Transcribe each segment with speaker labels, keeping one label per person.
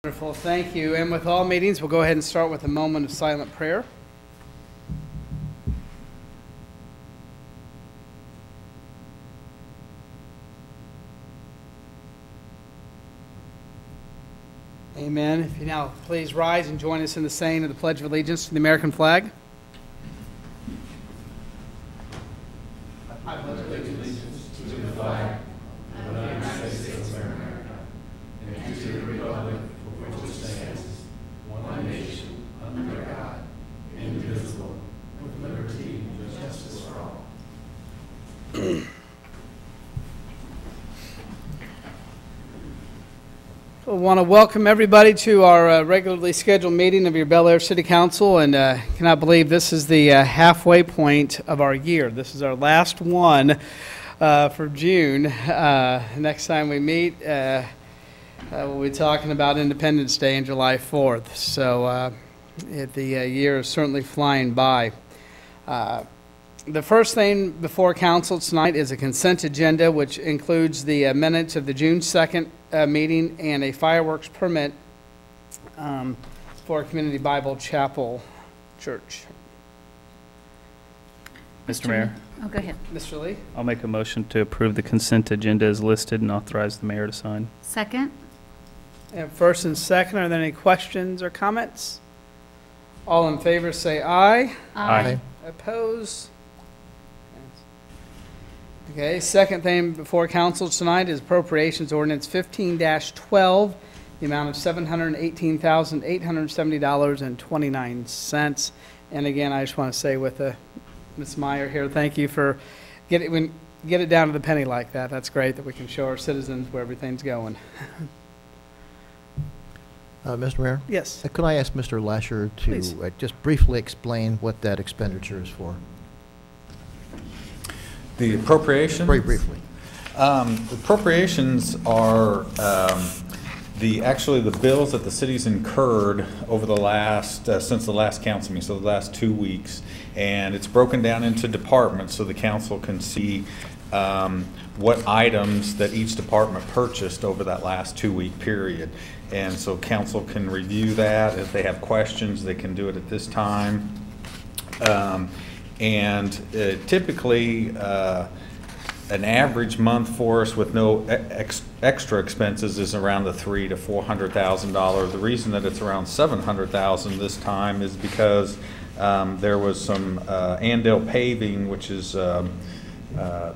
Speaker 1: Wonderful, thank you. And with all meetings, we'll go ahead and start with a moment of silent prayer. Amen. If you now please rise and join us in the saying of the Pledge of Allegiance to the American flag. I pledge allegiance to the flag of the United States of America and to the republic for which it stands, one nation, under God, indivisible, with liberty and justice for all. I want to welcome everybody to our regularly scheduled meeting of your Bel Aire City Council, and cannot believe this is the halfway point of our year. This is our last one for June. Next time we meet, we'll be talking about Independence Day and July 4th. So the year is certainly flying by. The first thing before council tonight is a consent agenda, which includes the minutes of the June 2nd meeting and a fireworks permit for Community Bible Chapel Church.
Speaker 2: Mr. Mayor.
Speaker 3: Oh, go ahead.
Speaker 1: Mr. Lee?
Speaker 2: I'll make a motion to approve the consent agenda as listed and authorize the mayor to sign.
Speaker 3: Second.
Speaker 1: And first and second, are there any questions or comments? All in favor say aye.
Speaker 2: Aye.
Speaker 1: Oppose? Okay, second thing before council tonight is appropriations ordinance 15-12, the amount of $718,870.29. And again, I just want to say with Ms. Meyer here, thank you for get it down to the penny like that. That's great that we can show our citizens where everything's going.
Speaker 4: Mr. Mayor?
Speaker 1: Yes.
Speaker 4: Could I ask Mr. Lasher
Speaker 1: Please.
Speaker 4: to just briefly explain what that expenditure is for?
Speaker 5: The appropriations?
Speaker 4: Very briefly.
Speaker 5: Appropriations are actually the bills that the city's incurred over the last, since the last council meeting, so the last 2 weeks. And it's broken down into departments so the council can see what items that each department purchased over that last 2-week period. And so council can review that. If they have questions, they can do it at this time. Typically, an average month for us with no extra expenses is around the $300,000 to $400,000. The reason that it's around $700,000 this time is because there was some Andale paving, which is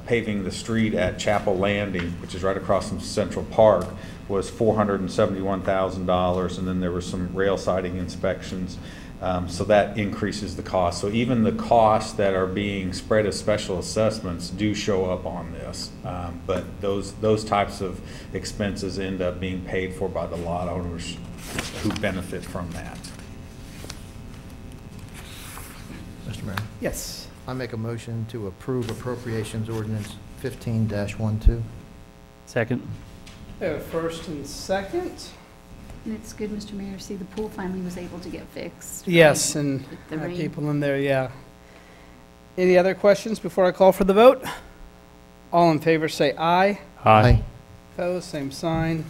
Speaker 5: paving the street at Chapel Landing, which is right across from Central Park, was $471,000, and then there were some rail siding inspections. So that increases the cost. So even the costs that are being spread as special assessments do show up on this. But those types of expenses end up being paid for by the lot owners who benefit from that.
Speaker 4: Mr. Mayor?
Speaker 1: Yes.
Speaker 4: I make a motion to approve appropriations ordinance 15-12.
Speaker 2: Second.
Speaker 1: First and second.
Speaker 3: And it's good, Mr. Mayor, see the pool finally was able to get fixed.
Speaker 1: Yes, and
Speaker 3: the rain.
Speaker 1: people in there, yeah. Any other questions before I call for the vote? All in favor say aye.
Speaker 2: Aye.
Speaker 1: Opposed, same sign.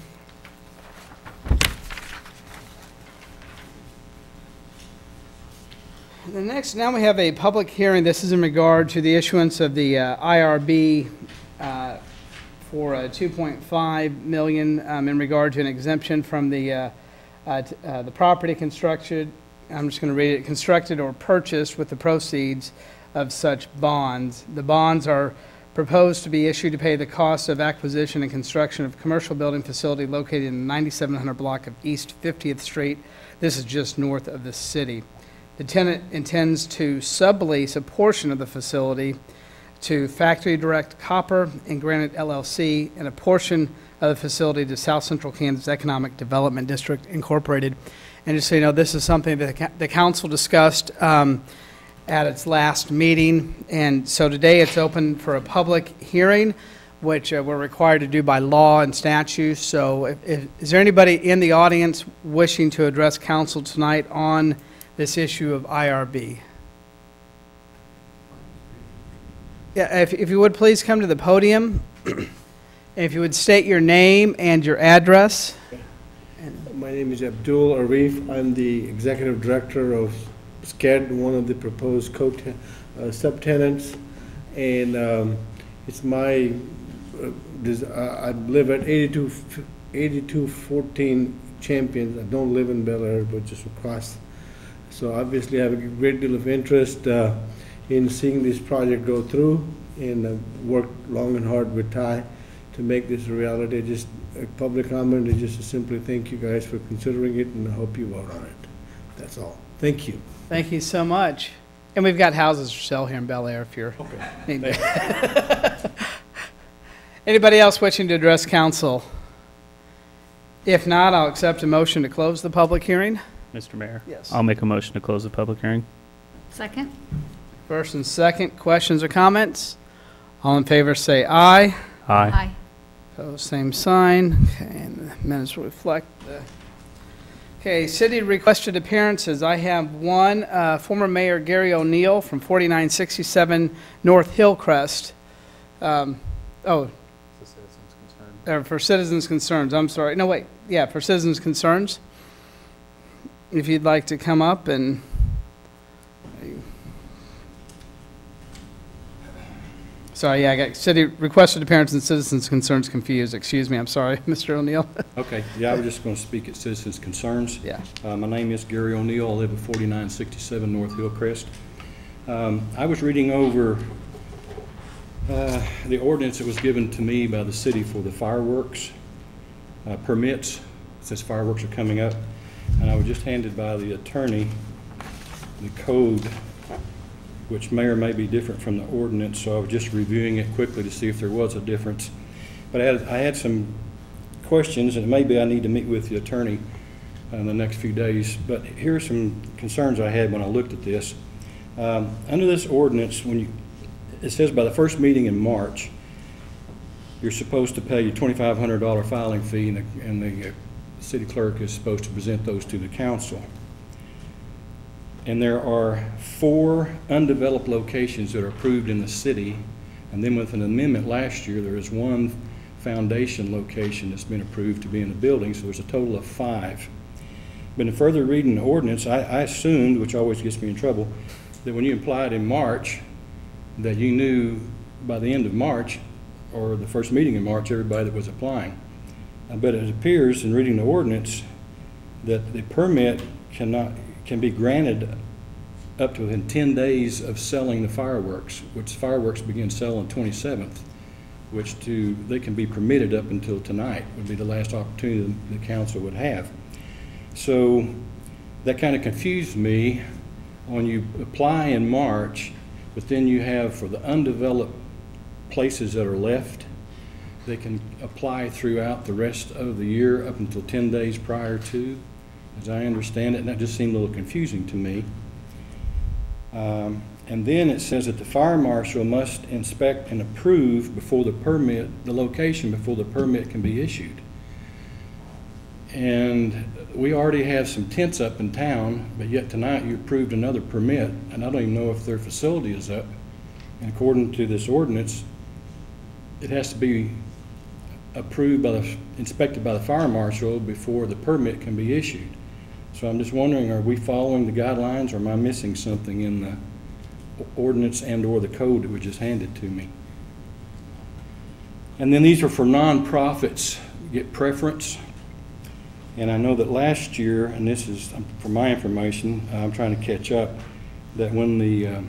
Speaker 1: Now we have a public hearing. This is in regard to the issuance of the IRB for $2.5 million in regard to an exemption from the property constructed. I'm just going to read it: constructed or purchased with the proceeds of such bonds. The bonds are proposed to be issued to pay the cost of acquisition and construction of commercial building facility located in the 9700 block of East 50th Street. This is just north of the city. The tenant intends to sublease a portion of the facility to Factory Direct Copper and Granite LLC, and a portion of the facility to South Central Kansas Economic Development District Incorporated. And just so you know, this is something that the council discussed at its last meeting, and so today it's open for a public hearing, which we're required to do by law and statute. So is there anybody in the audience wishing to address council tonight on this issue of IRB? Yeah, if you would please come to the podium. And if you would state your name and your address.
Speaker 6: My My name is Abdul Arif. I'm the executive director of SCED, one of the proposed subtenants. And it's my, I live at 8214 Champions. I don't live in Bel Aire, but just across. So obviously I have a great deal of interest in seeing this project go through, and worked long and hard with Ty to make this a reality. Just a public comment is just to simply thank you guys for considering it, and I hope you vote on it. That's all. Thank you.
Speaker 1: Thank you so much. And we've got houses for sale here in Bel Aire if you're. Okay. Anybody else wishing to address council? If not, I'll accept a motion to close the public hearing.
Speaker 2: Mr. Mayor?
Speaker 1: Yes.
Speaker 2: I'll make a motion to close the public hearing.
Speaker 3: Second?
Speaker 1: First and second, questions or comments? All in favor say aye.
Speaker 2: Aye.
Speaker 1: Opposed, same sign. Okay, and the minutes will reflect the. Okay, city requested appearances. I have one, former Mayor Gary O'Neill from 4967 North Hillcrest. For citizens' concerns, I'm sorry. No, wait, yeah, for citizens' concerns. If you'd like to come up and. Sorry, yeah, I got city requested appearance and citizens' concerns confused. Excuse me, I'm sorry, Mr. O'Neill.
Speaker 7: Okay, yeah, I was just going to speak at citizens' concerns.
Speaker 1: Yeah.
Speaker 7: My name is Gary O'Neill. I live at 4967 North Hillcrest. I was reading over the ordinance that was given to me by the city for the fireworks permits, since fireworks are coming up, and I was just handed by the attorney the code, which may or may be different from the ordinance, so I was just reviewing it quickly to see if there was a difference. But I had some questions, and maybe I need to meet with the attorney in the next few days. But here are some concerns I had when I looked at this. Under this ordinance, it says by the first meeting in March, you're supposed to pay your $2,500 filing fee, and the city clerk is supposed to present those to the council. And there are 4 undeveloped locations that are approved in the city. And then with an amendment last year, there is 1 foundation location that's been approved to be in the building, so there's a total of 5. But in further reading the ordinance, I assumed, which always gets me in trouble, that when you applied in March, that you knew by the end of March, or the first meeting in March, everybody that was applying. But it appears in reading the ordinance that the permit can be granted up to within 10 days of selling the fireworks, which fireworks begin selling 27th, which they can be permitted up until tonight would be the last opportunity the council would have. So that kind of confused me when you apply in March, but then you have for the undeveloped places that are left, they can apply throughout the rest of the year up until 10 days prior to, as I understand it, and that just seemed a little confusing to me. And then it says that the fire marshal must inspect and approve before the location before the permit can be issued. And we already have some tents up in town, but yet tonight you approved another permit, and I don't even know if their facility is up. And according to this ordinance, it has to be approved inspected by the fire marshal before the permit can be issued. So I'm just wondering, are we following the guidelines, or am I missing something in the ordinance and or the code that was just handed to me? And then these are for nonprofits, get preference. And I know that last year, and this is for my information, I'm trying to catch up, that when the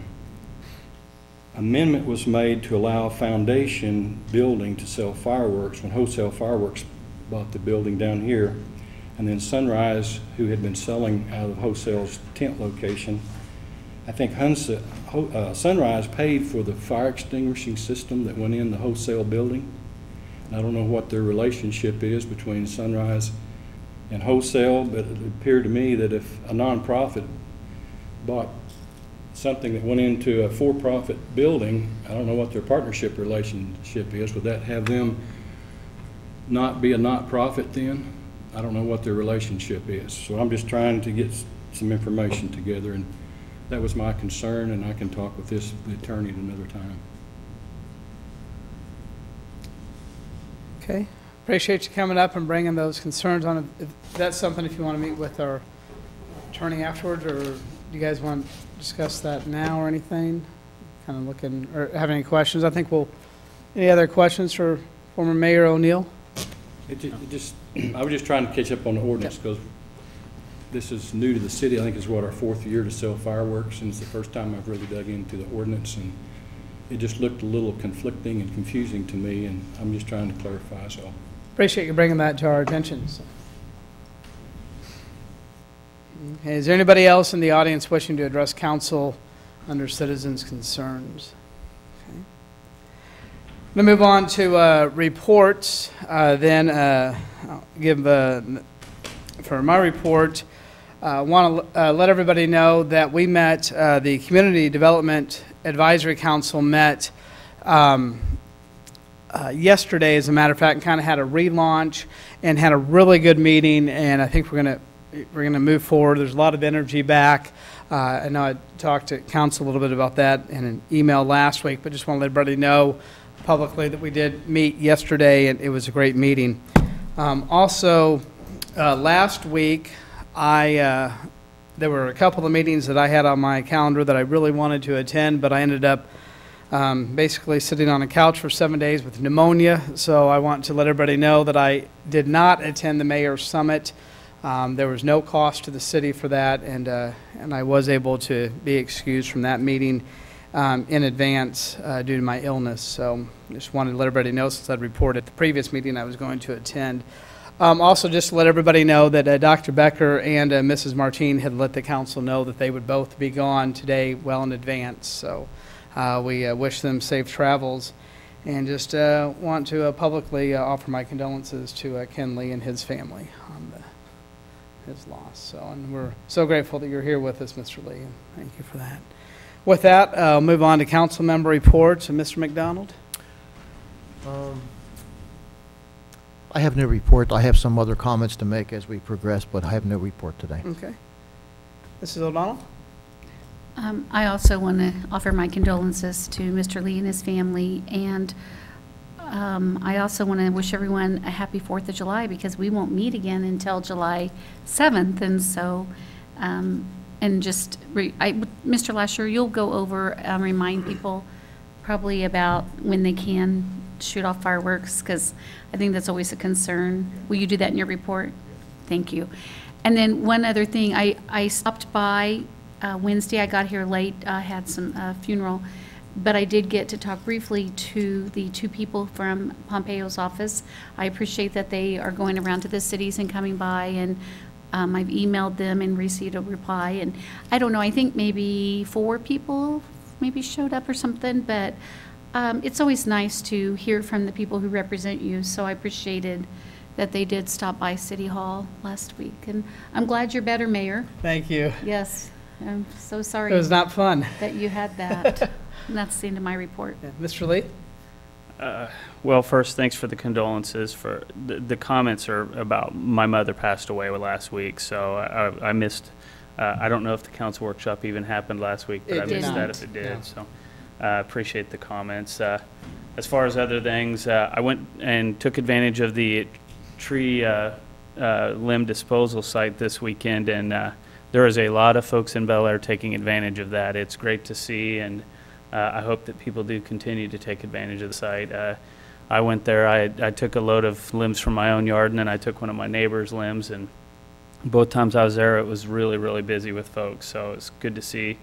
Speaker 7: amendment was made to allow foundation building to sell fireworks, when Wholesale Fireworks bought the building down here, and then Sunrise, who had been selling out of Wholesale's tent location, I think Sunrise paid for the fire extinguishing system that went in the Wholesale building. And I don't know what their relationship is between Sunrise and Wholesale, but it appeared to me that if a nonprofit bought something that went into a for-profit building, I don't know what their partnership relationship is. Would that have them not be a not-profit then? I don't know what their relationship is. So I'm just trying to get some information together, and that was my concern, and I can talk with the attorney at another time.
Speaker 1: Okay. appreciate you coming up and bringing those concerns on. If that's something, if you want to meet with our attorney afterwards, or do you guys want to discuss that now or anything? Kind of looking, or have any questions? I think any other questions for former Mayor O'Neill?
Speaker 7: I was just trying to catch up on the ordinance because this is new to the city. I think it's our 4th year to sell fireworks, and it's the first time I've really dug into the ordinance, and it just looked a little conflicting and confusing to me, and I'm just trying to clarify, so.
Speaker 1: Appreciate you bringing that to our attention. So. Okay, is there anybody else in the audience wishing to address council under citizens' concerns? Okay. I'm going to move on to reports. Then I'll give, for my report, I want to let everybody know that we met, the Community Development Advisory Council met yesterday, as a matter of fact, and kind of had a relaunch and had a really good meeting, and I think we're going to move forward. There's a lot of energy back. I know I talked to council a little bit about that in an email last week, but just want to let everybody know publicly that we did meet yesterday, and it was a great meeting. Also, last week, there were a couple of meetings that I had on my calendar that I really wanted to attend, but I ended up basically sitting on a couch for 7 days with pneumonia. So I want to let everybody know that I did not attend the Mayor's Summit. There was no cost to the city for that, and I was able to be excused from that meeting in advance due to my illness. So just wanted to let everybody know, since I'd reported at the previous meeting I was going to attend. Also, just to let everybody know that Dr. Becker and Mrs. Martine had let the council know that they would both be gone today well in advance. So we wish them safe travels, and just want to publicly offer my condolences to Ken Lee and his family on his loss. So, and we're so grateful that you're here with us, Mr. Lee, and thank you for that. With that, I'll move on to council member reports. And Mr. McDonald?
Speaker 4: I have no report. I have some other comments to make as we progress, but I have no report today.
Speaker 1: Okay. Mrs. O'Donnell?
Speaker 3: I also want to offer my condolences to Mr. Lee and his family, and I also want to wish everyone a happy 4th of July, because we won't meet again until July 7th, and so, and just, Mr. Lasher, you'll go over, remind people probably about when they can shoot off fireworks, because I think that's always a concern. Will you do that in your report? Thank you. And then one other thing, I stopped by Wednesday. I got here late. I had some funeral, but I did get to talk briefly to the 2 people from Pompeo's office. I appreciate that they are going around to the cities and coming by, and I've emailed them and received a reply. And I don't know, I think maybe 4 people maybe showed up or something, but it's always nice to hear from the people who represent you, so I appreciated that they did stop by City Hall last week. And I'm glad you're better, Mayor.
Speaker 1: Thank you.
Speaker 3: Yes, I'm so sorry.
Speaker 1: It was not fun.
Speaker 3: That you had that. And that's the end of my report.
Speaker 1: Yeah. Mr. Lee?
Speaker 2: Well, first, thanks for the condolences. For the comments are about my mother passed away last week, so I missed. I don't know if the council workshop even happened last week, but I missed that if it did. No. So appreciate the comments. As far as other things, I went and took advantage of the tree limb disposal site this weekend, and there is a lot of folks in Bel Aire taking advantage of that. It's great to see, and I hope that people do continue to take advantage of the site. I went there, I took a load of limbs from my own yard, and then I took one of my neighbor's limbs, and both times I was there, it was really, really busy with folks, so it's good to see.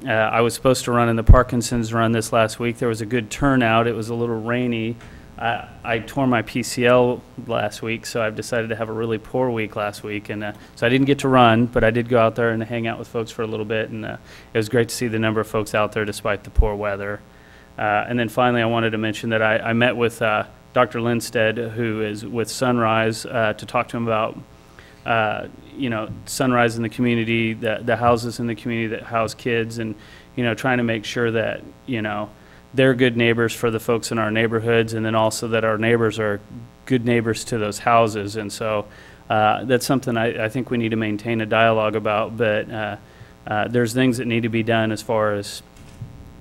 Speaker 2: I was supposed to run in the Parkinson's run this last week. There was a good turnout. It was a little rainy. I tore my PCL last week, so I've decided to have a really poor week last week, and so I didn't get to run, but I did go out there and hang out with folks for a little bit, and it was great to see the number of folks out there despite the poor weather. And then finally, I wanted to mention that I met with Dr. Lindstead, who is with Sunrise, to talk to him about Sunrise in the community, the houses in the community that house kids, and trying to make sure that they're good neighbors for the folks in our neighborhoods, and then also that our neighbors are good neighbors to those houses. And so that's something I think we need to maintain a dialogue about, but there's things that need to be done as far as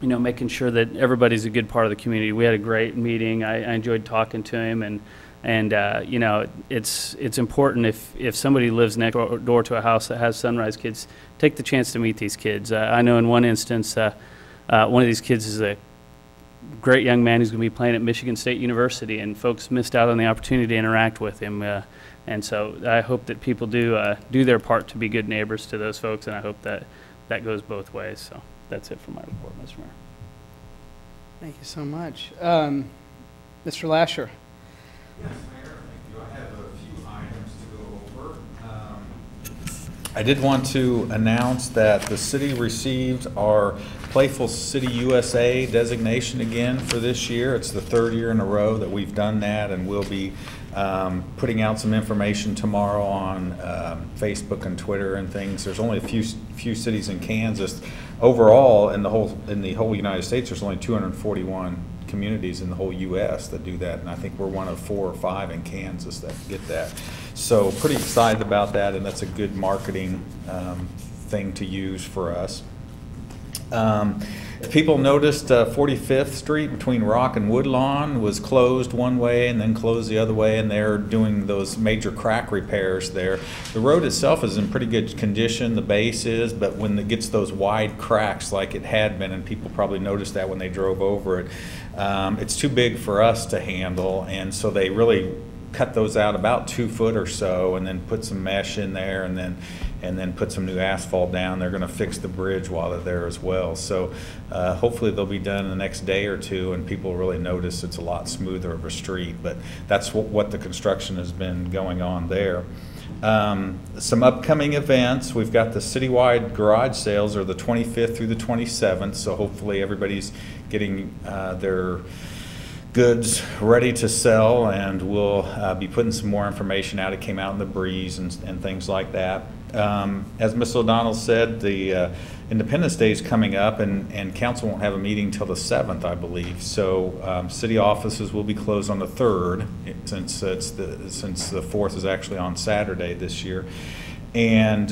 Speaker 2: making sure that everybody's a good part of the community. We had a great meeting. I enjoyed talking to him, and And, you know, it's important if somebody lives next door to a house that has Sunrise Kids, take the chance to meet these kids. I know in one instance, one of these kids is a great young man who's going to be playing at Michigan State University, and folks missed out on the opportunity to interact with him. And so I hope that people do their part to be good neighbors to those folks, and I hope that that goes both ways. So that's it for my report, Mr. Mayor.
Speaker 1: Thank you so much. Mr. Lasher.
Speaker 5: Yes, Mayor, thank you. I have a few items to go over. I did want to announce that the city received our Playful City USA designation again for this year. It's the third year in a row that we've done that, and we'll be putting out some information tomorrow on Facebook and Twitter and things. There's only a few cities in Kansas. Overall, in the whole United States, there's only 241 communities in the whole U.S. that do that, and I think we're one of 4 or 5 in Kansas that get that. So pretty excited about that, and that's a good marketing thing to use for us. People noticed 45th Street between Rock and Woodlawn was closed one way and then closed the other way, and they're doing those major crack repairs there. The road itself is in pretty good condition, the base is, but when it gets those wide cracks like it had been, and people probably noticed that when they drove over it, it's too big for us to handle, and so they really cut those out about 2 foot or so, and then put some mesh in there, and then put some new asphalt down. They're going to fix the bridge while they're there as well. So hopefully they'll be done in the next day or two, and people really notice it's a lot smoother of a street. But that's what the construction has been going on there. Some upcoming events. We've got the citywide garage sales are the 25th through the 27th. So hopefully everybody's getting their goods ready to sell, and we'll be putting some more information out. It came out in the breeze and things like that. As Ms. O'Donnell said, the Independence Day is coming up, and council won't have a meeting till the 7th, I believe. So city offices will be closed on the 3rd, since the 4th is actually on Saturday this year. And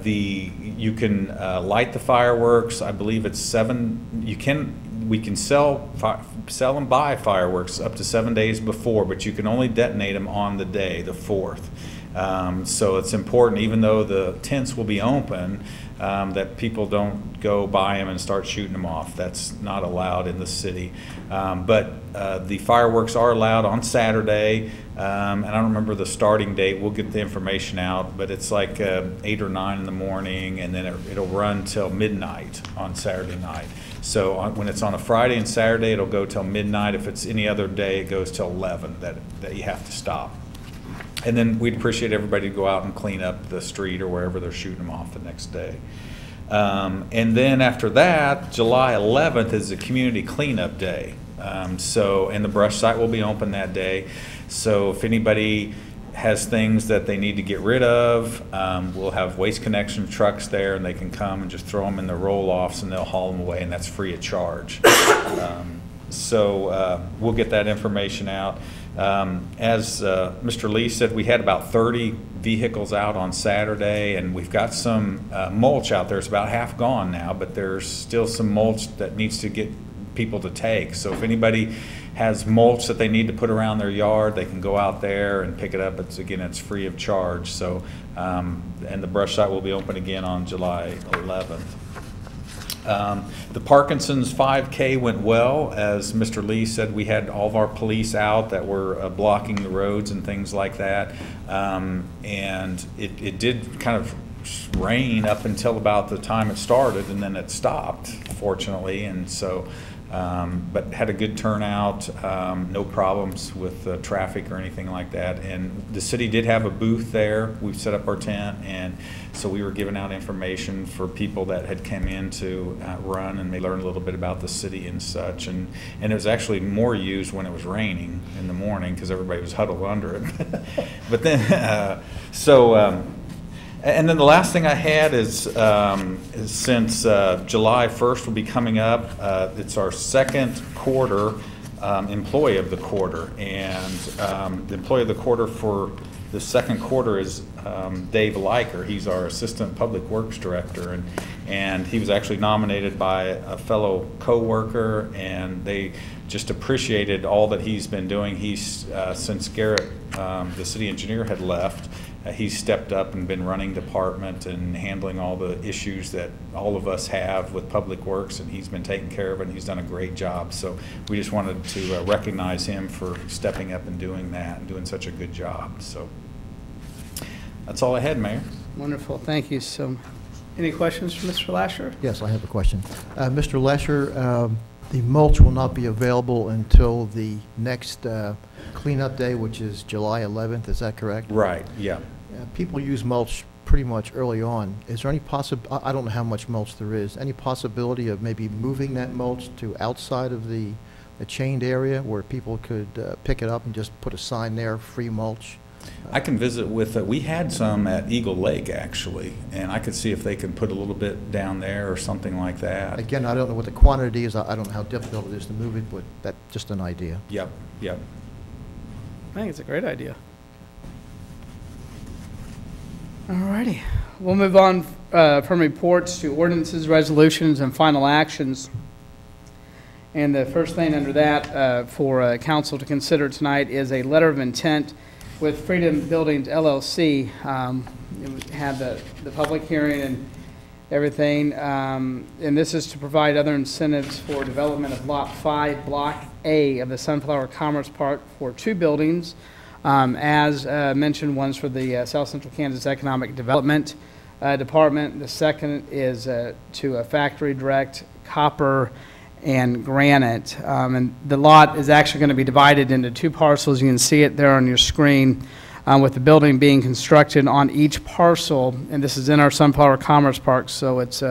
Speaker 5: you can light the fireworks. I believe it's 7. We can sell and buy fireworks up to 7 days before, but you can only detonate them on the day, the 4th. So it's important, even though the tents will be open, that people don't go buy them and start shooting them off. That's not allowed in the city. But the fireworks are allowed on Saturday, and I don't remember the starting date. We'll get the information out, but it's like 8 or 9 in the morning, and then it'll run till midnight on Saturday night. So when it's on a Friday and Saturday, it'll go till midnight. If it's any other day, it goes till 11 that you have to stop. And then we'd appreciate everybody to go out and clean up the street or wherever they're shooting them off the next day. And then after that, July 11th is the community cleanup day. And the brush site will be open that day. So if anybody has things that they need to get rid of, we'll have Waste Connection trucks there, and they can come and just throw them in the roll-offs, and they'll haul them away, and that's free of charge. We'll get that information out. As Mr. Lee said, we had about 30 vehicles out on Saturday, and we've got some mulch out there. It's about half gone now, but there's still some mulch that needs to get people to take. So if anybody has mulch that they need to put around their yard, they can go out there and pick it up. It's free of charge. So, and the brush site will be open again on July 11th. The Parkinson's 5K went well. As Mr. Lee said, we had all of our police out that were blocking the roads and things like that. And it did kind of rain up until about the time it started, and then it stopped, fortunately. And so, but had a good turnout, no problems with traffic or anything like that. And the city did have a booth there. We set up our tent, and so we were giving out information for people that had come in to run, and they learned a little bit about the city and such. And it was actually more used when it was raining in the morning, because everybody was huddled under it. But then, and then the last thing I had is since July 1st will be coming up, it's our second quarter Employee of the Quarter. And the Employee of the Quarter for the second quarter is Dave Liker. He's our Assistant Public Works Director, and he was actually nominated by a fellow co-worker, and they just appreciated all that he's been doing. He's, since Garrett, the city engineer, had left, he's stepped up and been running department and handling all the issues that all of us have with Public Works, and he's been taking care of it, and he's done a great job. So we just wanted to recognize him for stepping up and doing that and doing such a good job. So that's all I had, Mayor.
Speaker 1: Wonderful, thank you. So, any questions for Mr. Lasher?
Speaker 4: Yes, I have a question. Mr. Lesher, the mulch will not be available until the next cleanup day, which is July 11th, is that correct?
Speaker 5: Right, yeah.
Speaker 4: People use mulch pretty much early on. Is there any I don't know how much mulch there is, any possibility of maybe moving that mulch to outside of the chained area where people could pick it up and just put a sign there, free mulch?
Speaker 5: I can visit with, we had some at Eagle Lake, actually, and I could see if they can put a little bit down there or something like that.
Speaker 4: Again, I don't know what the quantity is. I don't know how difficult it is to move it, but that's just an idea.
Speaker 5: Yep, yep.
Speaker 1: I think it's a great idea. All righty. We'll move on from reports to ordinances, resolutions, and final actions. And the first thing under that for council to consider tonight is a letter of intent with Freedom Buildings LLC. We had the public hearing and everything, and this is to provide other incentives for development of Lot 5, Block A of the Sunflower Commerce Park for 2 buildings. As mentioned, one's for the South Central Kansas Economic Development Department. The second is to a factory direct copper and granite. And the lot is actually going to be divided into 2 parcels. You can see it there on your screen, with the building being constructed on each parcel. And this is in our Sunflower Commerce Park, so it's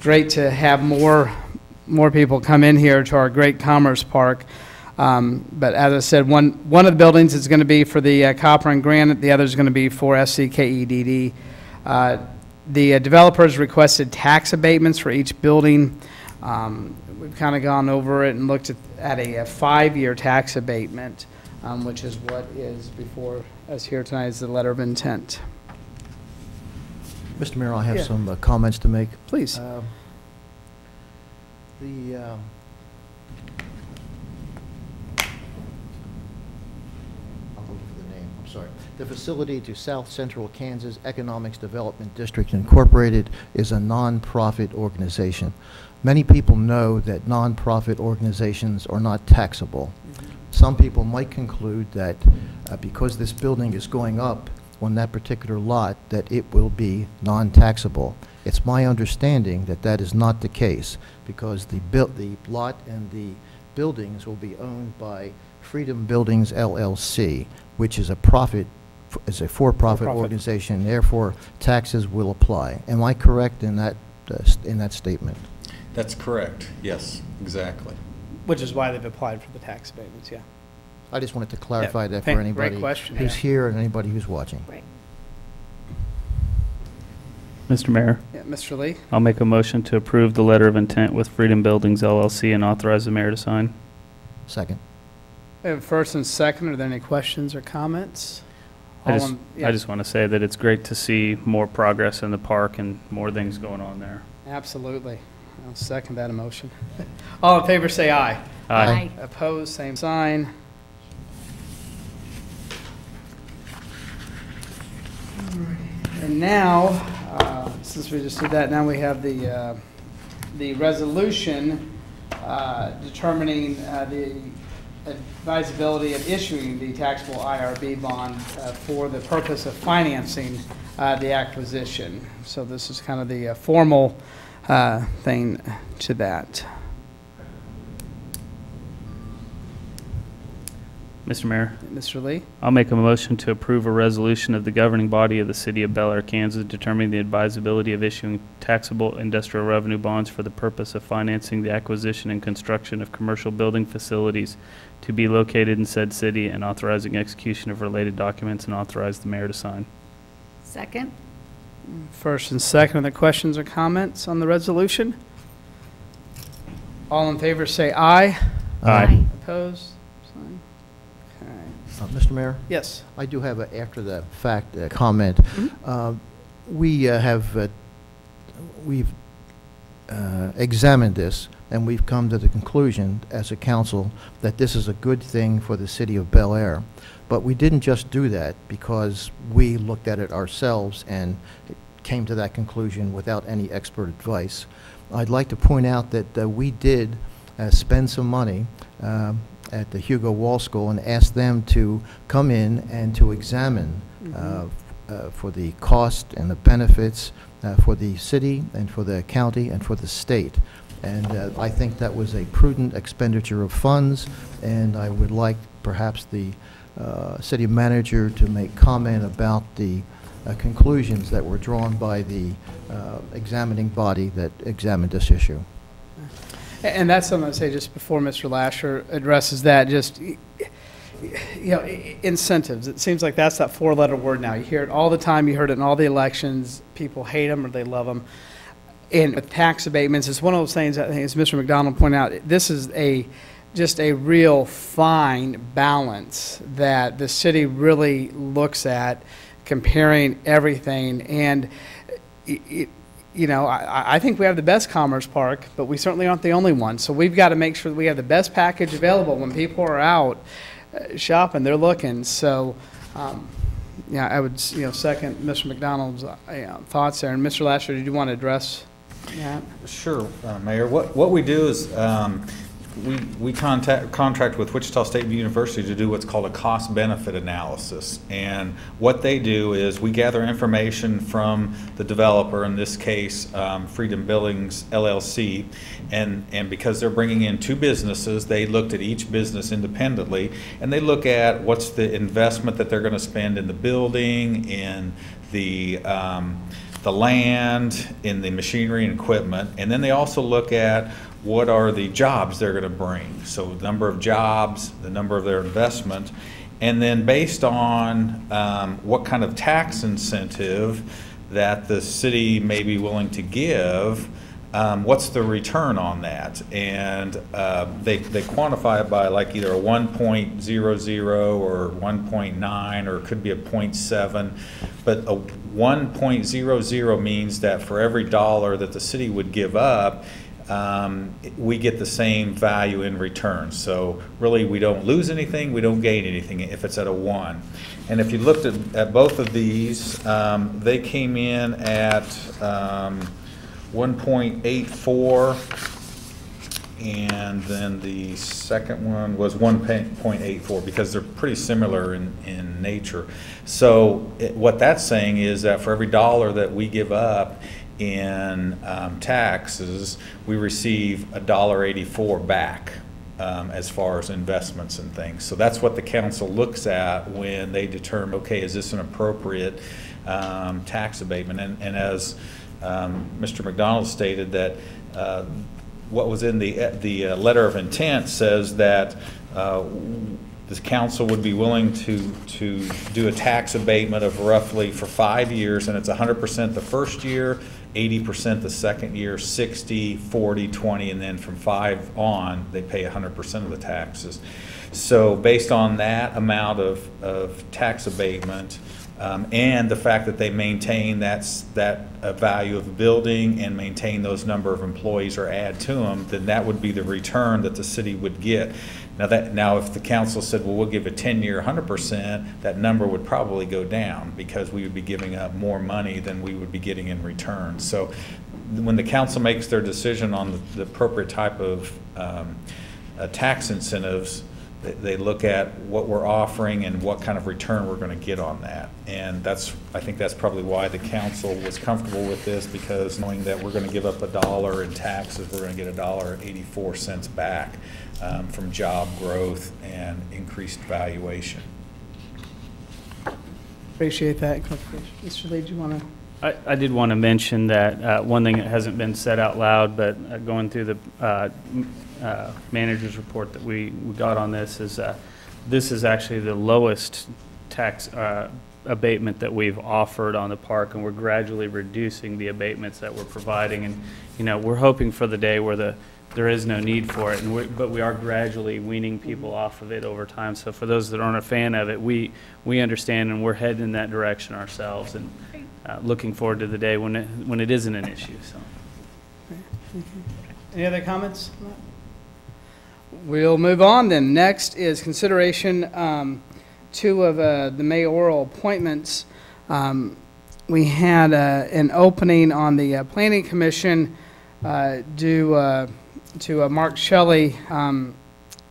Speaker 1: great to have more people come in here to our great commerce park. But as I said, one of the buildings is going to be for the copper and granite. The other is going to be for SCKEDD. The developers requested tax abatements for each building. We've kind of gone over it and looked at a 5-year tax abatement, which is what is before us here tonight, is the letter of intent.
Speaker 4: Mr. Mayor, I have
Speaker 1: Yeah.
Speaker 4: some comments to make.
Speaker 1: Please.
Speaker 4: I'll look for the name, I'm sorry. The facility to South Central Kansas Economics Development District Incorporated is a nonprofit organization. Many people know that nonprofit organizations are not taxable. Some people might conclude that because this building is going up on that particular lot, that it will be non-taxable. It's my understanding that that is not the case, because the lot and the buildings will be owned by Freedom Buildings LLC, which is a for-profit organization. Therefore, taxes will apply. Am I correct in that statement?
Speaker 5: That's correct. Yes, exactly.
Speaker 1: Which is why they've applied for the tax abatements, yeah.
Speaker 4: I just wanted to clarify that for
Speaker 1: Great
Speaker 4: anybody
Speaker 1: question,
Speaker 4: who's
Speaker 1: yeah.
Speaker 4: here and anybody who's watching.
Speaker 3: Right.
Speaker 2: Mr. Mayor,
Speaker 1: Yeah, Mr. Lee?
Speaker 2: I'll make a motion to approve the letter of intent with Freedom Buildings LLC and authorize the mayor to sign.
Speaker 4: Second.
Speaker 1: We have first and second. Are there any questions or comments?
Speaker 2: I
Speaker 1: All
Speaker 2: just,
Speaker 1: in- yeah.
Speaker 2: I just want to say that it's great to see more progress in the park and more things going on there.
Speaker 1: Absolutely. I'll second that emotion. All in favor, say aye.
Speaker 2: Aye.
Speaker 1: Opposed, same sign. And now, since we just did that, now we have the resolution determining the advisability of issuing the taxable IRB bond for the purpose of financing the acquisition. So this is kind of the formal thing to that.
Speaker 2: Mr. Mayor,
Speaker 1: Mr. Lee?
Speaker 2: I'll make a motion to approve a resolution of the governing body of the city of Bel Aire, Kansas, determining the advisability of issuing taxable industrial revenue bonds for the purpose of financing the acquisition and construction of commercial building facilities to be located in said city, and authorizing execution of related documents, and authorize the mayor to sign.
Speaker 3: Second?
Speaker 1: First and second, are there questions or comments on the resolution? All in favor say aye.
Speaker 2: Aye.
Speaker 1: Opposed? Sign. Okay.
Speaker 4: Mr. Mayor?
Speaker 1: Yes.
Speaker 4: I do have a after-the-fact comment.
Speaker 1: Mm-hmm.
Speaker 4: We've examined this, and we've come to the conclusion as a council that this is a good thing for the city of Bel Aire. But we didn't just do that because we looked at it ourselves and came to that conclusion without any expert advice. I'd like to point out that we did spend some money at the Hugo Wall School and asked them to come in and to examine for the cost and the benefits for the city and for the county and for the state. And I think that was a prudent expenditure of funds, and I would like perhaps the city manager to make comment about the conclusions that were drawn by the examining body that examined this issue.
Speaker 1: And that's something I'd say just before Mr. Lasher addresses that, just, you know, incentives. It seems like that's that four-letter word now. You hear it all the time. You heard it in all the elections. People hate them or they love them. And with tax abatements, it's one of those things, I think, as Mr. McDonald pointed out, this is just a real fine balance that the city really looks at, comparing everything. And you know, I think we have the best Commerce Park, but we certainly aren't the only one. So we've got to make sure that we have the best package available when people are out shopping, they're looking. So, yeah, I would, you know, second Mr. McDonald's thoughts there. And Mr. Lasher, did you want to address that?
Speaker 5: Sure, Mayor. What we do is we contract with Wichita State University to do what's called a cost-benefit analysis. And what they do is we gather information from the developer, in this case Freedom Buildings LLC, and because they're bringing in two businesses, they looked at each business independently, and they look at what's the investment that they're going to spend in the building, in the land, in the machinery and equipment, and then they also look at what are the jobs they're going to bring. So the number of jobs, the number of their investment, and then based on what kind of tax incentive that the city may be willing to give, what's the return on that? And they quantify it by like either a 1.00 or 1.9, or it could be a 0.7. But a 1.00 means that for every dollar that the city would give up, we get the same value in return. So really we don't lose anything, we don't gain anything if it's at a 1. And if you looked at both of these, they came in at 1.84, and then the second one was 1.84, because they're pretty similar in nature. So what that's saying is that for every dollar that we give up in taxes, we receive $1.84 back as far as investments and things. So that's what the council looks at when they determine, okay, is this an appropriate tax abatement? And as Mr. McDonald stated, that what was in the letter of intent says that the council would be willing to do a tax abatement of roughly for 5 years, and it's 100% the first year, 80% the second year, 60, 40, 20, and then from 5 on, they pay 100% of the taxes. So based on that amount of tax abatement, and the fact that they maintain that value of the building and maintain those number of employees or add to them, then that would be the return that the city would get. Now if the council said, well, we'll give a 10-year 100%, that number would probably go down, because we would be giving up more money than we would be getting in return. So when the council makes their decision on the appropriate type of tax incentives, they look at what we're offering and what kind of return we're going to get on that. And I think that's probably why the council was comfortable with this, because knowing that we're going to give up $1 in taxes, we're going to get $1.84 back from job growth and increased valuation.
Speaker 1: Appreciate that clarification. Mr. Lee, do you want to?
Speaker 2: I did want to mention that one thing that hasn't been said out loud, but going through the manager's report that we got on this is actually the lowest tax abatement that we've offered on the park, and we're gradually reducing the abatements that we're providing. And you know, we're hoping for the day where there is no need for it, but we are gradually weaning people off of it over time. So for those that aren't a fan of it, we understand, and we're heading in that direction ourselves, and looking forward to the day when it isn't an issue. So,
Speaker 1: Any other comments? We'll move on then. Next is consideration two of the mayoral appointments. We had an opening on the Planning Commission due to Mark Shelley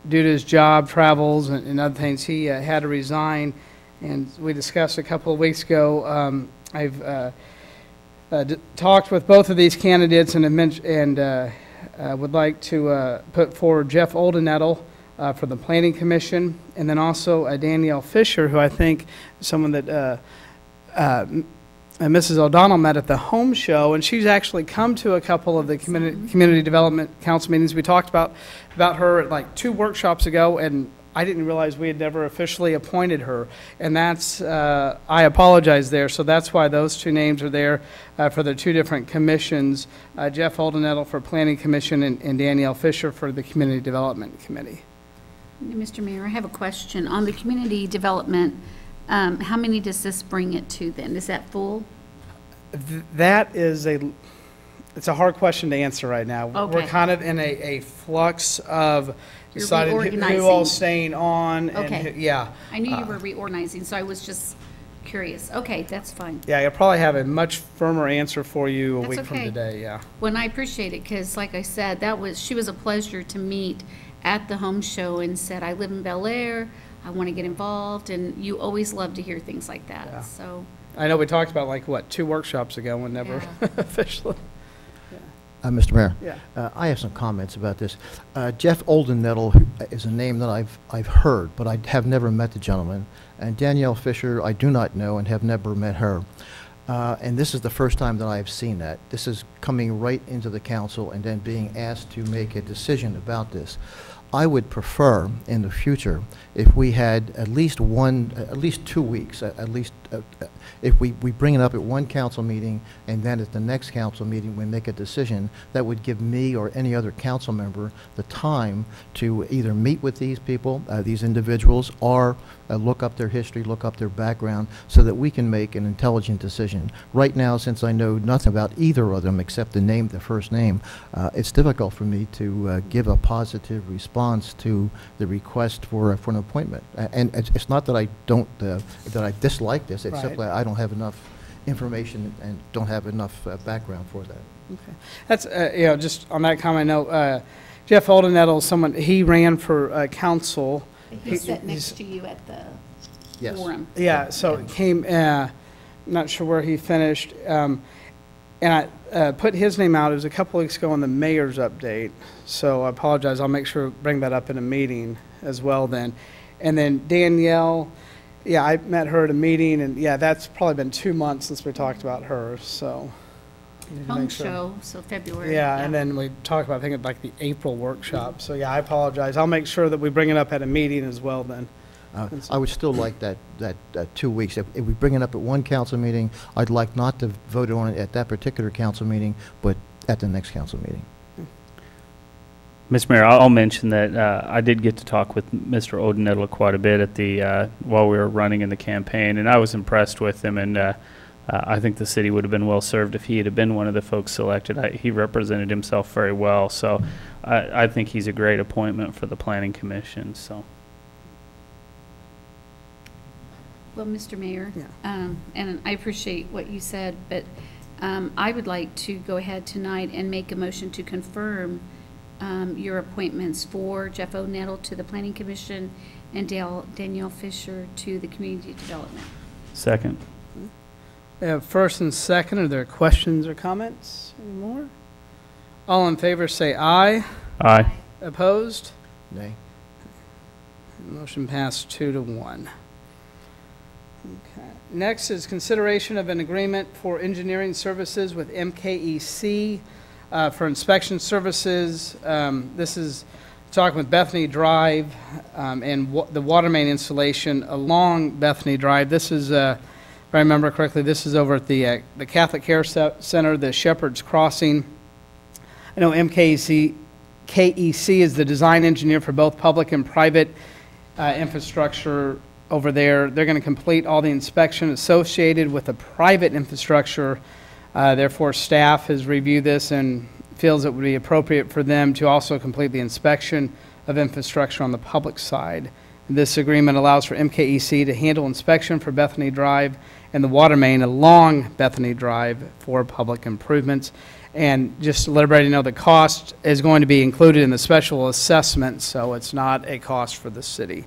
Speaker 1: due to his job travels and other things. He had to resign, and we discussed a couple of weeks ago. I've talked with both of these candidates and would like to put forward Jeff Oldenettle for the Planning Commission, and then also Danielle Fisher, who I think is someone that Mrs. O'Donnell met at the home show, and she's actually come to a couple of the community development council meetings. We talked about her at like 2 workshops ago, and I didn't realize we had never officially appointed her, and that's I apologize there. So that's why those 2 names are there for the 2 different commissions: Jeff Oldenettle for Planning Commission and Danielle Fisher for the Community Development Committee.
Speaker 3: Mr. Mayor, I have a question. On the community development, how many does this bring it to then? Is that full?
Speaker 1: That is it's a hard question to answer right now.
Speaker 3: Okay.
Speaker 1: We're kind of in a flux of
Speaker 3: You're
Speaker 1: deciding who
Speaker 3: reorganizing.
Speaker 1: all's staying on.
Speaker 3: Okay.
Speaker 1: And yeah.
Speaker 3: I knew you were reorganizing, so I was just curious. Okay, that's fine.
Speaker 1: Yeah, I'll probably have a much firmer answer for you a
Speaker 3: That's
Speaker 1: week from
Speaker 3: okay.
Speaker 1: today, yeah.
Speaker 3: Well, and I appreciate it, because like I said, she was a pleasure to meet at the home show, and said, I live in Bel Aire, I want to get involved, and you always love to hear things like that,
Speaker 1: Yeah.
Speaker 3: so.
Speaker 1: I know we talked about like, what, 2 workshops ago and never
Speaker 3: Yeah.
Speaker 1: officially.
Speaker 4: Mr. Mayor,
Speaker 1: Yeah.
Speaker 4: I have some comments about this. Jeff Oldenettle is a name that I've heard, but I have never met the gentleman. And Danielle Fisher, I do not know and have never met her. And this is the first time that I've seen that. This is coming right into the council and then being asked to make a decision about this. I would prefer in the future if we had at least 2 weeks, if we bring it up at one council meeting, and then at the next council meeting we make a decision, that would give me or any other council member the time to either meet with these people, these individuals, or look up their history, look up their background, so that we can make an intelligent decision. Right now, since I know nothing about either of them except the first name, it's difficult for me to give a positive response to the request for an appointment. And it's not that I don't that I dislike this. It's
Speaker 1: Right.
Speaker 4: simply I don't have enough information and don't have enough background for that.
Speaker 1: Okay. That's, just on that comment, no, Jeff Oldenettle, someone, he ran for council.
Speaker 3: He sat next to you at the
Speaker 4: Yes.
Speaker 3: forum.
Speaker 1: Yeah, so it came, not sure where he finished. And I put his name out, it was a couple weeks ago on the mayor's update. So I apologize, I'll make sure to bring that up in a meeting as well then. And then Danielle, yeah, I met her at a meeting, and yeah, that's probably been 2 months since we talked about her, so. need to
Speaker 3: Home
Speaker 1: make sure.
Speaker 3: show, so February.
Speaker 1: Yeah, and then we talked about, I think, like the April workshop. So yeah, I apologize. I'll make sure that we bring it up at a meeting as well then.
Speaker 4: I would still like that 2 weeks. If we bring it up at one council meeting, I'd like not to vote on it at that particular council meeting, but at the next council meeting.
Speaker 2: Mr. Mayor, I'll mention that I did get to talk with Mr. Oldenettle quite a bit at the while we were running in the campaign, and I was impressed with him, and I think the city would have been well served if he had been one of the folks selected. He represented himself very well, so I think he's a great appointment for the Planning Commission. So.
Speaker 3: Well, Mr. Mayor,
Speaker 1: Yeah.
Speaker 3: and I appreciate what you said, but I would like to go ahead tonight and make a motion to confirm your appointments for Jeff O'Nettle to the Planning Commission and Danielle Fisher to the Community Development.
Speaker 2: Second.
Speaker 1: First and second, are there questions or comments anymore? All in favor say aye.
Speaker 2: Aye.
Speaker 1: Opposed?
Speaker 4: Nay?
Speaker 1: Motion passed 2-1. Okay. Next is consideration of an agreement for engineering services with MKEC for inspection services. This is talking with Bethany Drive and the water main installation along Bethany Drive. This is, if I remember correctly, this is over at the Catholic Care Center, the Shepherd's Crossing. I know MKEC MKEC is the design engineer for both public and private infrastructure over there. They're going to complete all the inspection associated with the private infrastructure. Therefore, staff has reviewed this and feels it would be appropriate for them to also complete the inspection of infrastructure on the public side. This agreement allows for MKEC to handle inspection for Bethany Drive and the water main along Bethany Drive for public improvements. And just to let everybody know, the cost is going to be included in the special assessment, so it's not a cost for the city.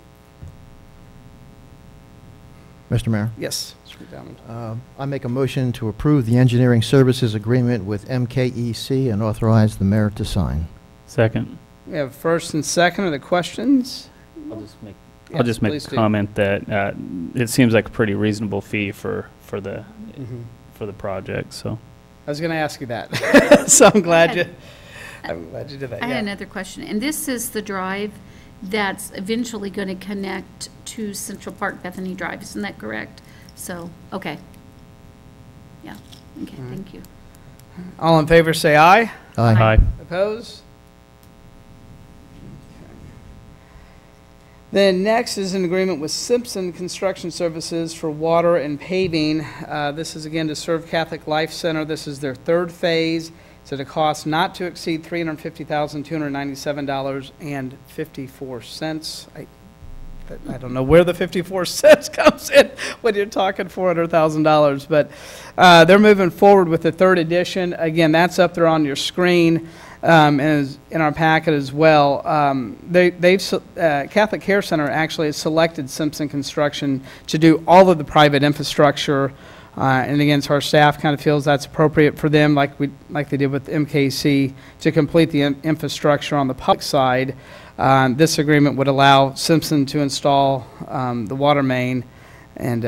Speaker 4: Mr. Mayor,
Speaker 1: Yes, Mr. McDonald.
Speaker 4: I make a motion to approve the engineering services agreement with MKEC and authorize the mayor to sign.
Speaker 2: Second.
Speaker 1: We have first and second. Are there questions?
Speaker 2: I'll just make
Speaker 1: Please
Speaker 2: a
Speaker 1: do.
Speaker 2: comment that it seems like a pretty reasonable fee for the project, so.
Speaker 1: I was going to ask you that, so I'm glad you did that.
Speaker 3: I
Speaker 1: yeah.
Speaker 3: had another question, and this is the drive that's eventually going to connect to Central Park Bethany Drive, isn't that correct? So, okay. Yeah, okay, thank you.
Speaker 1: All in favor, say aye.
Speaker 2: Aye.
Speaker 1: Opposed? Then next is an agreement with Simpson Construction Services for water and paving. This is again to serve Catholic Life Center. This is their third phase. It's at a cost not to exceed $350,297.54. I don't know where the 54 cents comes in when you're talking $400,000, but they're moving forward with the third edition. Again, that's up there on your screen. And is in our packet as well. Catholic Care Center actually has selected Simpson Construction to do all of the private infrastructure, and again, so our staff kind of feels that's appropriate for them, like they did with MKC, to complete the infrastructure on the public side. This agreement would allow Simpson to install the water main and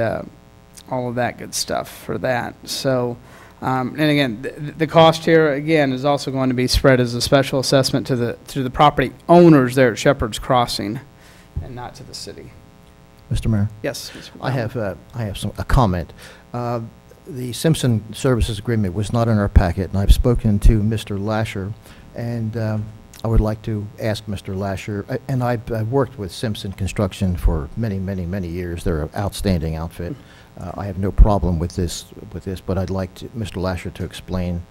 Speaker 1: all of that good stuff for that. So. And again, the cost here, again, is also going to be spread as a special assessment to the property owners there at Shepherd's Crossing and not to the city.
Speaker 4: Mr. Mayor?
Speaker 1: Yes, Mr.
Speaker 4: I
Speaker 1: McDonald.
Speaker 4: have a comment. The Simpson Services Agreement was not in our packet, and I've spoken to Mr. Lasher, and I would like to ask Mr. Lasher, and I've worked with Simpson Construction for many, many, many years. They're an outstanding outfit. I have no problem with this, but I'd like Mr. Lasher to explain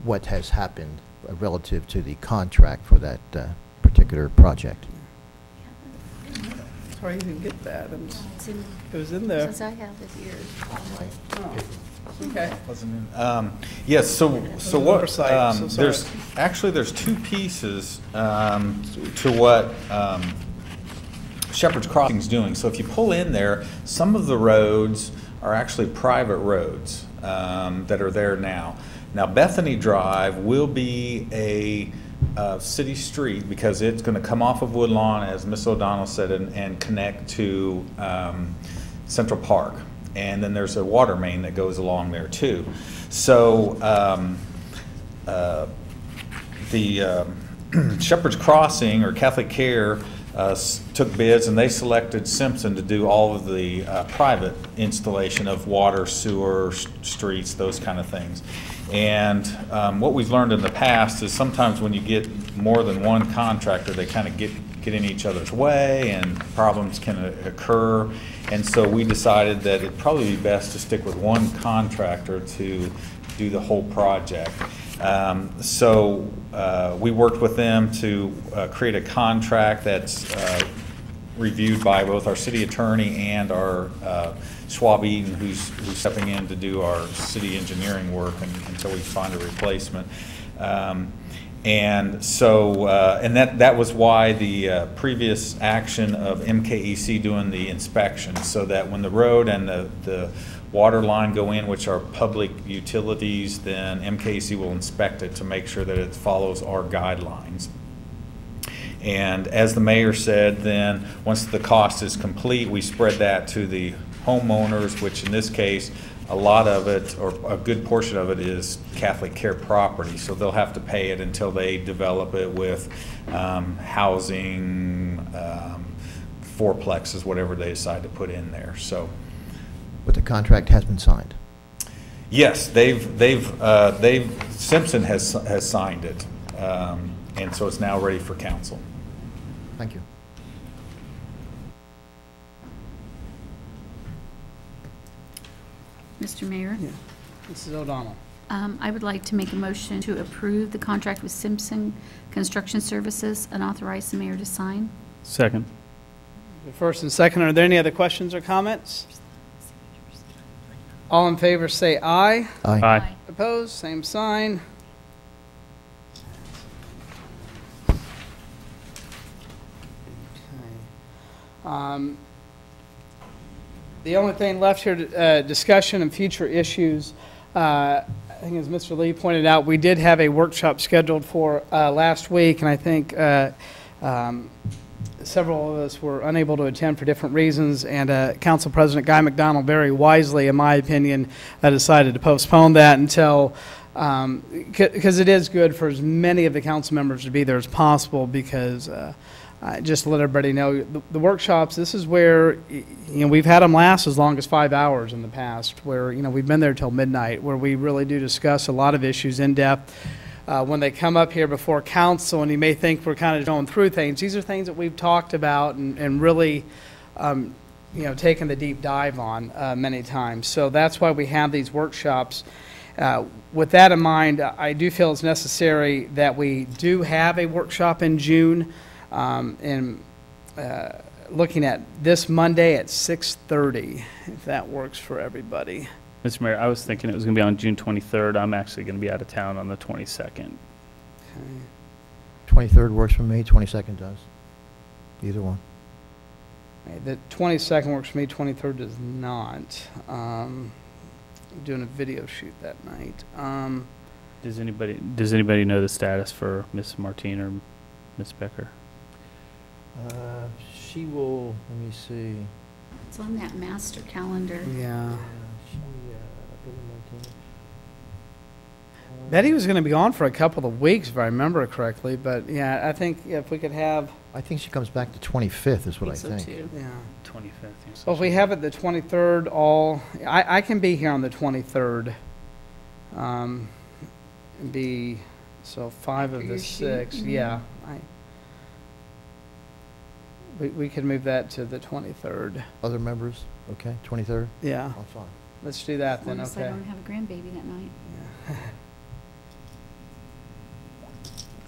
Speaker 4: what has happened relative to the contract for that particular project.
Speaker 1: Sorry, you didn't get that.
Speaker 3: It's in,
Speaker 1: It was in there.
Speaker 3: since I have it here.
Speaker 1: Oh, okay.
Speaker 5: Yes, so what,
Speaker 1: oversight, so sorry.
Speaker 5: there's two pieces to what Shepherd's Crossing's doing. So if you pull in there, some of the roads are actually private roads that are there now. Now Bethany Drive will be a city street because it's going to come off of Woodlawn, as Ms. O'Donnell said, and connect to Central Park. And then there's a water main that goes along there too. So the Shepherd's Crossing or Catholic Care took bids, and they selected Simpson to do all of the private installation of water, sewer, streets, those kind of things. And what we've learned in the past is sometimes when you get more than one contractor, they kind of get in each other's way and problems can occur. And so we decided that it'd probably be best to stick with one contractor to do the whole project. So we worked with them to create a contract that's reviewed by both our city attorney and our Schwab Eaton, who's stepping in to do our city engineering work until we find a replacement. And so, and that was why the previous action of MKEC doing the inspection, so that when the road and the water line go in, which are public utilities, then MKEC will inspect it to make sure that it follows our guidelines. And as the mayor said, then once the cost is complete, we spread that to the homeowners, which in this case, a lot of it, or a good portion of it, is Catholic Care property. So they'll have to pay it until they develop it with housing, fourplexes, whatever they decide to put in there. So.
Speaker 4: But the contract has been signed.
Speaker 5: Yes, Simpson has signed it. And so it's now ready for council.
Speaker 4: Thank you.
Speaker 3: Mr. Mayor?
Speaker 1: Yeah. Mrs. O'Donnell.
Speaker 3: I would like to make a motion to approve the contract with Simpson Construction Services and authorize the mayor to sign.
Speaker 2: Second.
Speaker 1: First and second, are there any other questions or comments? All in favor say aye.
Speaker 2: Aye.
Speaker 1: Opposed, same sign. Okay. The only thing left here, discussion and future issues. I think as Mr. Lee pointed out, we did have a workshop scheduled for last week, and I think several of us were unable to attend for different reasons, and Council President Guy McDonald very wisely, in my opinion, decided to postpone that until, because it is good for as many of the council members to be there as possible, because just to let everybody know, the workshops, this is where, we've had them last as long as 5 hours in the past, where, we've been there till midnight, where we really do discuss a lot of issues in depth. When they come up here before council, and you may think we're kind of going through things, these are things that we've talked about and really, taken the deep dive on many times. So that's why we have these workshops. With that in mind, I do feel it's necessary that we do have a workshop in June, and looking at this Monday at 6:30, if that works for everybody.
Speaker 2: Mr. Mayor, I was thinking it was going to be on June 23rd. I'm actually going to be out of town on the 22nd.
Speaker 1: Okay.
Speaker 4: 23rd works for me, 22nd does. Either one.
Speaker 1: The 22nd works for me, 23rd does not. I'm doing a video shoot that night.
Speaker 2: Does anybody know the status for Ms. Martine or Ms. Becker?
Speaker 4: She will, let me see.
Speaker 3: It's on that master calendar.
Speaker 1: Yeah.
Speaker 4: Billy Martinez.
Speaker 1: Betty was going to be on for a couple of weeks, if I remember correctly, but yeah, I think if we could have,
Speaker 4: I think she comes back the 25th is what I think.
Speaker 3: So too.
Speaker 1: yeah.
Speaker 2: 25th. yes.
Speaker 1: Well, if we have it the 23rd, I can be here on the 23rd. So 5 of
Speaker 3: For
Speaker 1: the
Speaker 3: your shoot,
Speaker 1: 6,
Speaker 3: you mean?
Speaker 1: yeah. We could move that to the 23rd.
Speaker 4: Other members, okay, 23rd?
Speaker 1: Yeah,
Speaker 4: I'm fine.
Speaker 1: let's do that
Speaker 3: As
Speaker 1: then,
Speaker 3: long as I
Speaker 1: okay.
Speaker 3: don't have a grandbaby that night.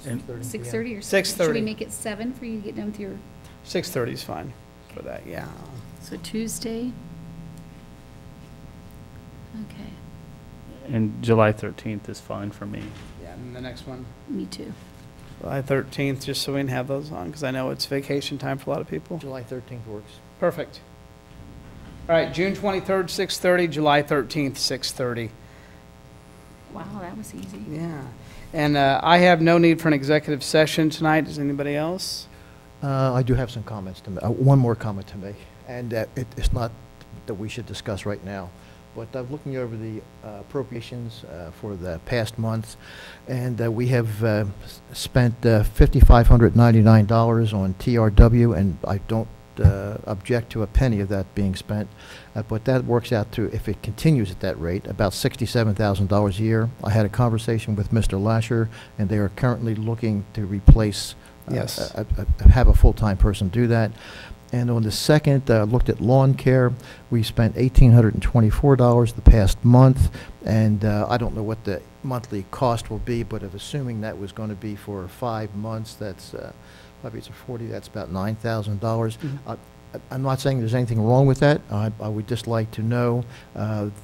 Speaker 2: And
Speaker 3: 6:30 or
Speaker 1: 6:30.
Speaker 3: Should we make it 7 for you to get done with your,
Speaker 1: 6:30 is fine for that, yeah.
Speaker 3: so Tuesday? Okay,
Speaker 2: And July 13th is fine for me.
Speaker 1: Yeah, and the next one,
Speaker 3: me too.
Speaker 1: July 13th, just so we can have those on, because I know it's vacation time for a lot of people.
Speaker 4: July 13th works.
Speaker 1: Perfect. All right, June 23rd, 6:30, July 13th, 6:30.
Speaker 3: Wow, that was easy.
Speaker 1: Yeah. And I have no need for an executive session tonight. Does anybody else?
Speaker 4: I do have some comments to make, one more comment to make, and it's not that we should discuss right now, but I'm looking over the appropriations for the past month, and we have spent $5,599 on TRW, and I don't object to a penny of that being spent, but that works out to, if it continues at that rate, about $67,000 a year. I had a conversation with Mr. Lasher, and they are currently looking to replace,
Speaker 1: Yes.
Speaker 4: have a full-time person do that. And on the second, looked at lawn care. We spent $1,824 the past month, and I don't know what the monthly cost will be, but if assuming that was going to be for 5 months, that's probably it's a 40. That's about $9,000. I'm not saying there's anything wrong with that. I would just like to know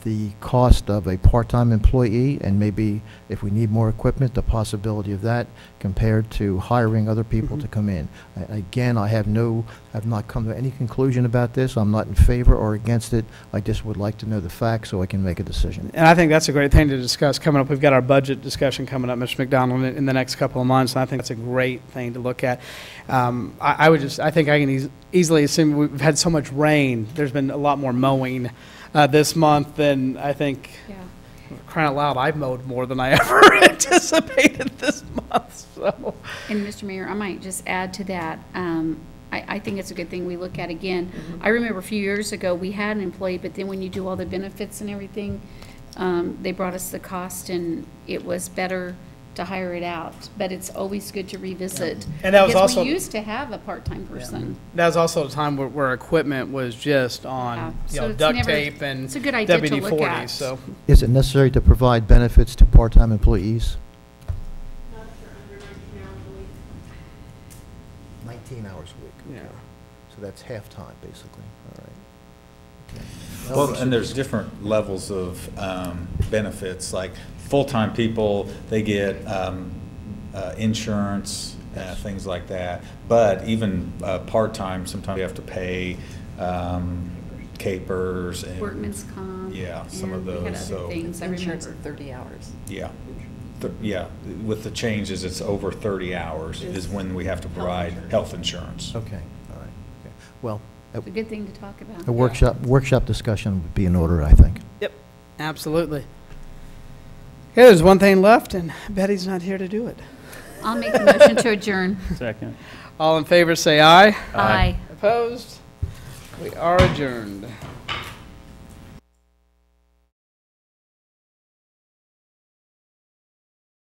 Speaker 4: the cost of a part-time employee, and maybe if we need more equipment, the possibility of that compared to hiring other people to come in. Again, I have not come to any conclusion about this. I'm not in favor or against it. I just would like to know the facts so I can make a decision.
Speaker 1: And I think that's a great thing to discuss coming up. We've got our budget discussion coming up, Mr. McDonald, in the next couple of months, and I think that's a great thing to look at. I think I can easily assume we've had so much rain. There's been a lot more mowing this month than I think.
Speaker 3: Yeah.
Speaker 1: Crying out loud, I've mowed more than I ever anticipated this month. So.
Speaker 3: And Mr. Mayor, I might just add to that. I think it's a good thing we look at again. I remember a few years ago, we had an employee, but then when you do all the benefits and everything, they brought us the cost, and it was better to hire it out, but it's always good to revisit.
Speaker 1: And that was
Speaker 3: because
Speaker 1: also-
Speaker 3: we used to have a part-time person.
Speaker 1: That was also a time where equipment was just
Speaker 3: Yeah,
Speaker 1: on,
Speaker 3: so it's
Speaker 1: duct
Speaker 3: never-
Speaker 1: tape and
Speaker 3: it's a good idea to look
Speaker 1: WD-40,
Speaker 3: at.
Speaker 1: so.
Speaker 4: Is it necessary to provide benefits to part-time employees?
Speaker 8: Not if they're under 19 hours a week.
Speaker 4: 19 hours a week.
Speaker 1: Yeah.
Speaker 4: So that's half-time, basically. All right. Okay.
Speaker 5: Well, and there's different levels of benefits, like full-time people, they get insurance, things like that. But even part-time, sometimes you have to pay capers and.
Speaker 3: Workman's comp.
Speaker 5: Yeah, some of
Speaker 3: and we had
Speaker 5: those,
Speaker 3: other
Speaker 5: so-
Speaker 3: things, I
Speaker 9: Insurance
Speaker 3: remember.
Speaker 9: at 30 hours.
Speaker 5: Yeah. Yeah, with the changes, it's over 30 hours is when we have to provide health insurance.
Speaker 4: Okay, all right. Okay. Well,
Speaker 3: It's a good thing to talk about.
Speaker 4: a workshop discussion would be in order, I think.
Speaker 1: Yep, absolutely. Okay, there's one thing left, and Betty's not here to do it.
Speaker 3: I'll make a motion to adjourn.
Speaker 2: Second.
Speaker 1: All in favor, say aye.
Speaker 3: Aye.
Speaker 1: Opposed? We are adjourned.